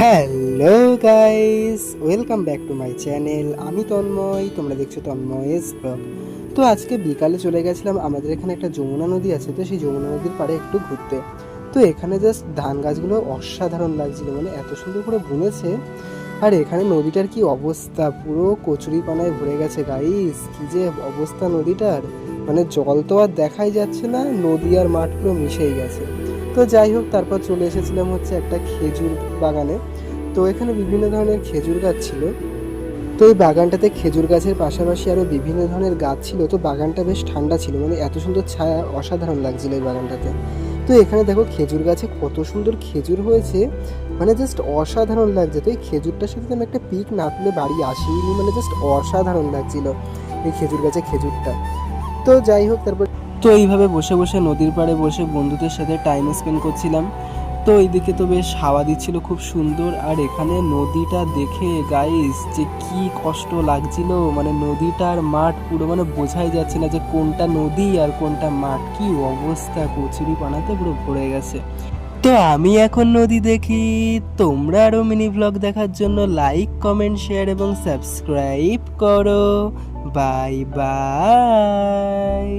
Hello guys, welcome back to my channel. আমি তন্ময়, তোমরা দেখছো তন্ময়েস ব্লগ। তো আজকে বিকালে চলে গেছিলাম, আমাদের এখানে একটা যমুনা নদী আছে, তো সেই যমুনা নদীর পাড়ে একটু ঘুরতে। তো এখানে জাস্ট ধান গাছগুলো অসাধারণ লাগছিল, মানে এত সুন্দর করে বুনেছে। আর এখানে নদীটার কি অবস্থা, পুরো কচুরিপানায় ভরে গেছে গাইস, কি যে অবস্থা নদীটার, মানে জল তো আর দেখাই যাচ্ছে না, নদী আর মাঠ পুরো মিশেই গেছে। তো যাই হোক, তারপর চলে এসেছিলাম হচ্ছে একটা খেজুর বাগানে। তো এখানে বিভিন্ন ধরনের খেজুর গাছ ছিল। তো এই বাগানটাতে খেজুর গাছের পাশাপাশি আরও বিভিন্ন ধরনের গাছ ছিল। তো বাগানটা বেশ ঠান্ডা ছিল, মানে এত সুন্দর ছায়া, অসাধারণ লাগছিল এই বাগানটাতে। তো এখানে দেখো খেজুর গাছে কত সুন্দর খেজুর হয়েছে, মানে জাস্ট অসাধারণ লাগছে। তো এই খেজুরটার সাথে আমি একটা পিক না তুলে বাড়ি আসিনি, মানে জাস্ট অসাধারণ লাগছিল এই খেজুর গাছে খেজুরটা। তো যাই হোক, তারপর তো এইভাবে বসে বসে নদীর পাড়ে বসে বন্ধুদের সাথে টাইম স্পেন্ড করছিলাম। তো এইদিকে তো বেশ হাওয়া দিচ্ছিল খুব সুন্দর। আর এখানে নদীটা দেখে গাইস যে কি কষ্ট লাগছিল, মানে নদীটার মাঠ পুরো মানে বোঝাই যাচ্ছে না যে কোনটা নদী আর কোনটা মাঠ, কি অবস্থা, কচুরি পানাতে পুরো ভরে গেছে। তো আমি এখন নদী দেখি। তোমরা আরও মিনি ব্লগ দেখার জন্য লাইক, কমেন্ট, শেয়ার এবং সাবস্ক্রাইব করো। Bye bye.